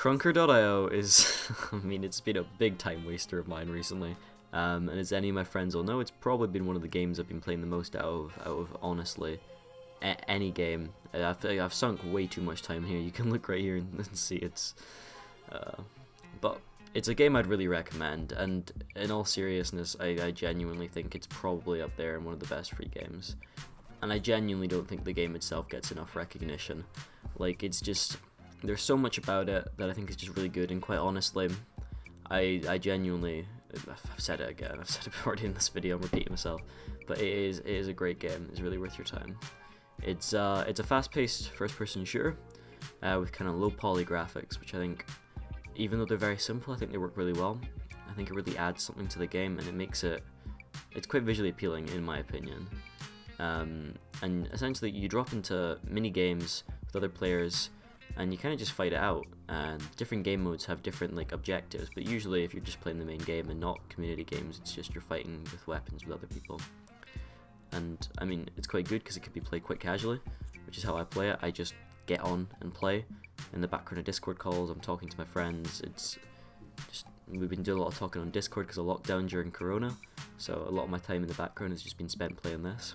Crunker.io is, I mean, it's been a big time waster of mine recently. And as any of my friends will know, it's probably been one of the games I've been playing the most out of honestly, any game. I've sunk way too much time here. You can look right here and see it's, but it's a game I'd really recommend. And in all seriousness, I genuinely think it's probably up there in one of the best free games. And I genuinely don't think the game itself gets enough recognition. Like, it's just, there's so much about it that I think is just really good. And quite honestly, I genuinely, I've said it again, I've said it already in this video, I'm repeating myself, but it is a great game. It's really worth your time. It's a fast-paced first-person shooter with kind of low poly graphics, which I think, even though they're very simple, I think they work really well. I think it really adds something to the game, and it makes it's quite visually appealing in my opinion. And essentially, you drop into mini games with other players, and you kind of just fight it out. And different game modes have different like objectives, but usually if you're just playing the main game and not community games, it's just you're fighting with weapons with other people. And I mean, it's quite good because it can be played quite casually, which is how I play it. I just get on and play. In the background of Discord calls, I'm talking to my friends. It's just, we've been doing a lot of talking on Discord because of lockdown during Corona, so a lot of my time in the background has just been spent playing this.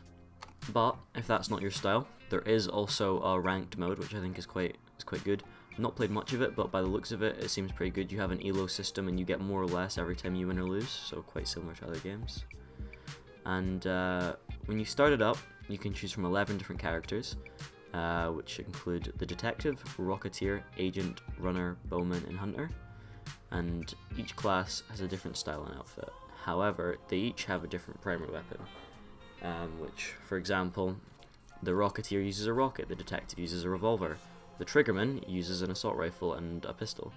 But if that's not your style, there is also a ranked mode, which I think is quite good. I've not played much of it, but by the looks of it, it seems pretty good. You have an elo system, and you get more or less every time you win or lose, so quite similar to other games. And when you start it up, you can choose from 11 different characters, which include the detective, rocketeer, agent, runner, bowman, and hunter. And each class has a different style and outfit. However, they each have a different primary weapon. Which, for example, the rocketeer uses a rocket, the detective uses a revolver, the triggerman uses an assault rifle and a pistol.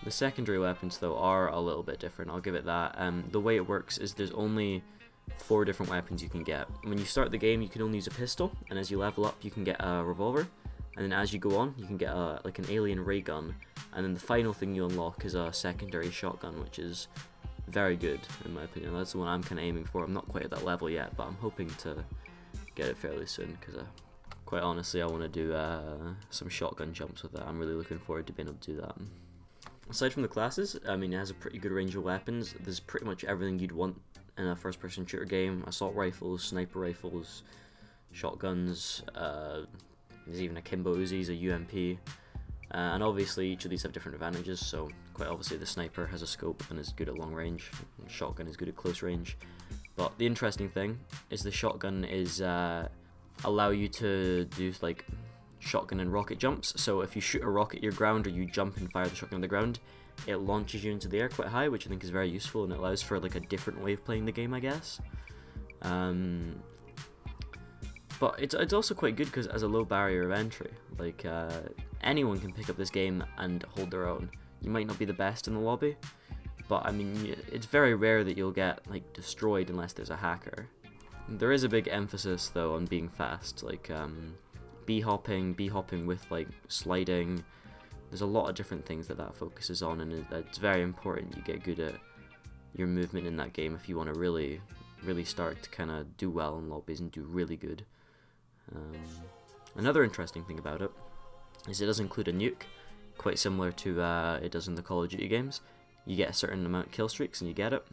The secondary weapons, though, are a little bit different, I'll give it that. The way it works is there's only 4 different weapons you can get. When you start the game, you can only use a pistol, and as you level up, you can get a revolver, and then as you go on, you can get like an alien ray gun, and then the final thing you unlock is a secondary shotgun, which is very good in my opinion. That's the one I'm kind of aiming for. I'm not quite at that level yet, but I'm hoping to get it fairly soon, because quite honestly I want to do some shotgun jumps with it. I'm really looking forward to being able to do that. Aside from the classes, I mean, it has a pretty good range of weapons. There's pretty much everything you'd want in a first-person shooter game: assault rifles, sniper rifles, shotguns, there's even a Kimbo Uzis, a UMP, and obviously each of these have different advantages. So quite obviously the sniper has a scope and is good at long range, and shotgun is good at close range. But the interesting thing is the shotgun is allow you to do like shotgun and rocket jumps. So if you shoot a rocket at your ground, or you jump and fire the shotgun on the ground, it launches you into the air quite high, which I think is very useful, and it allows for like a different way of playing the game, I guess. But it's also quite good because it has a low barrier of entry. Like anyone can pick up this game and hold their own. You might not be the best in the lobby, but I mean, it's very rare that you'll get like destroyed unless there's a hacker. There is a big emphasis though on being fast, like b-hopping with like sliding. There's a lot of different things that focuses on, and it's very important you get good at your movement in that game if you want to really start to kind of do well in lobbies and do really good. Another interesting thing about it is it does include a nuke, quite similar to it does in the Call of Duty games. You get a certain amount of kill streaks and you get it,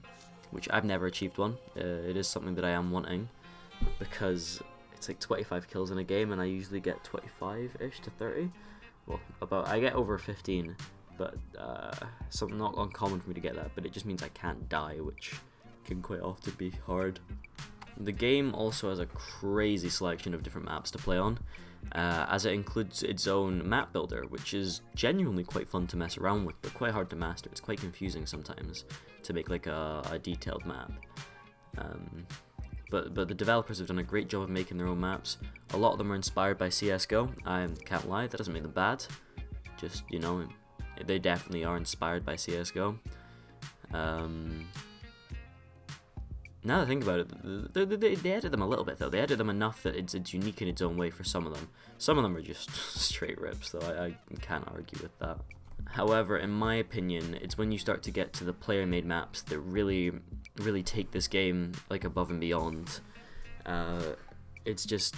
which I've never achieved one. It is something that I am wanting, because it's like 25 kills in a game, and I usually get 25-ish to 30. Well, I get over 15, but something not uncommon for me to get that, but it just means I can't die, which can quite often be hard. The game also has a crazy selection of different maps to play on, as it includes its own map builder, which is genuinely quite fun to mess around with, but quite hard to master. It's quite confusing sometimes to make like a detailed map. But the developers have done a great job of making their own maps. A lot of them are inspired by CSGO. I can't lie, that doesn't make them bad. Just, you know, they definitely are inspired by CSGO. Now that I think about it, they edit them a little bit though. They edit them enough that it's unique in its own way for some of them. Some of them are just straight rips, though. I can't argue with that. However, in my opinion, it's when you start to get to the player-made maps that really take this game like above and beyond. It's just,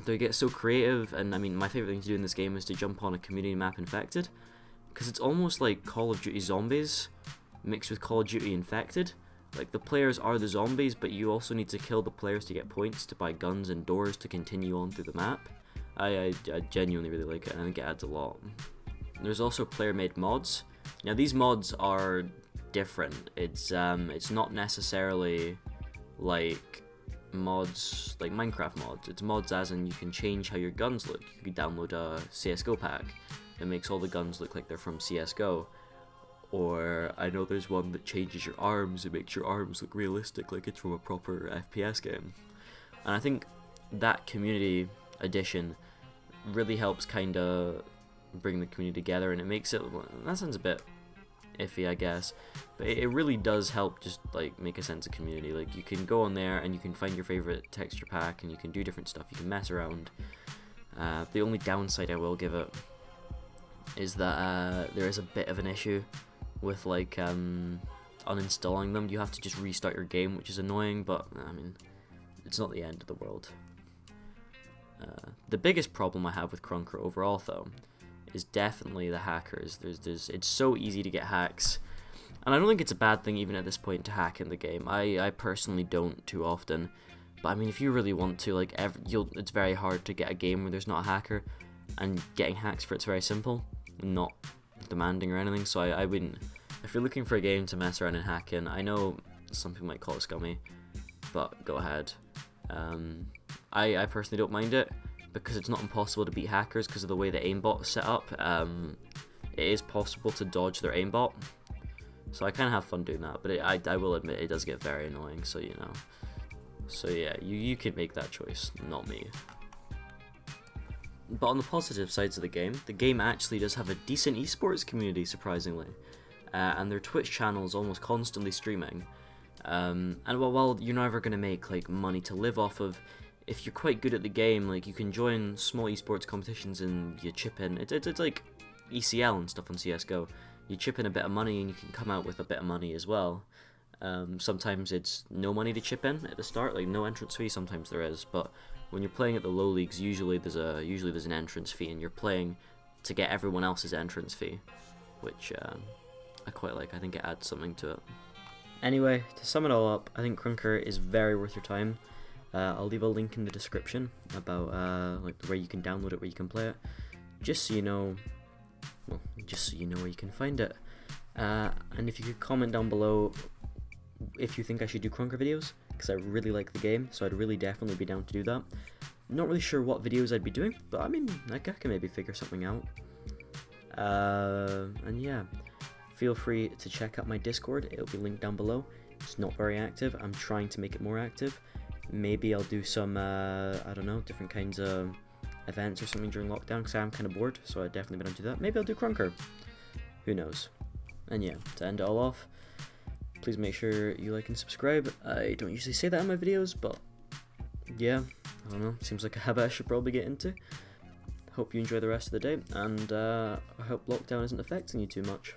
they get so creative, and I mean, my favorite thing to do in this game is to jump on a community map Infected, because it's almost like Call of Duty Zombies mixed with Call of Duty Infected. Like, the players are the zombies, but you also need to kill the players to get points, to buy guns and doors to continue on through the map. I genuinely really like it, and I think it adds a lot. There's also player-made mods. Now, these mods are different. It's not necessarily like mods, like Minecraft mods. It's mods as in you can change how your guns look. You can download a CSGO pack that makes all the guns look like they're from CSGO. Or I know there's one that changes your arms. It makes your arms look realistic, like it's from a proper FPS game. And I think that community edition really helps kind of bring the community together, and it makes it, well, that sounds a bit iffy, I guess, but it really does help just like make a sense of community. Like, you can go on there and you can find your favorite texture pack and you can do different stuff, you can mess around. The only downside I will give it is that there is a bit of an issue with like uninstalling them. You have to just restart your game, which is annoying, but I mean, it's not the end of the world. The biggest problem I have with Krunker overall, though, is definitely the hackers. It's so easy to get hacks, and I don't think it's a bad thing even at this point to hack in the game. I personally don't too often, but I mean, if you really want to, like, it's very hard to get a game where there's not a hacker, and getting hacks for it's very simple, not demanding or anything. So I wouldn't. If you're looking for a game to mess around and hack in, I know some people might call it scummy, but go ahead. I personally don't mind it, because it's not impossible to beat hackers because of the way the aimbot is set up. It is possible to dodge their aimbot, so I kind of have fun doing that, but I will admit it does get very annoying, so you know. So yeah, you can make that choice, not me. But on the positive sides of the game actually does have a decent esports community, surprisingly, and their Twitch channel is almost constantly streaming. And while you're never going to make like money to live off of, if you're quite good at the game, like, you can join small esports competitions and you chip in. It's like ECL and stuff on CSGO. You chip in a bit of money and you can come out with a bit of money as well. Sometimes it's no money to chip in at the start, like no entrance fee. Sometimes there is, but when you're playing at the low leagues, usually there's an entrance fee, and you're playing to get everyone else's entrance fee, which I quite like. I think it adds something to it. Anyway, to sum it all up, I think Krunker is very worth your time. I'll leave a link in the description about like where you can download it, where you can play it, just so you know, well, just so you know where you can find it. And if you could comment down below if you think I should do Krunker videos, because I really like the game, so I'd really definitely be down to do that. Not really sure what videos I'd be doing, but I mean, I can maybe figure something out. And yeah, feel free to check out my Discord, it'll be linked down below. It's not very active, I'm trying to make it more active. Maybe I'll do some, I don't know, different kinds of events or something during lockdown, because I'm kind of bored, so I'd definitely be down to do that. Maybe I'll do Krunker, who knows. And yeah, to end it all off, please make sure you like and subscribe. I don't usually say that in my videos, but yeah, I don't know, seems like a habit I should probably get into. Hope you enjoy the rest of the day, and I hope lockdown isn't affecting you too much.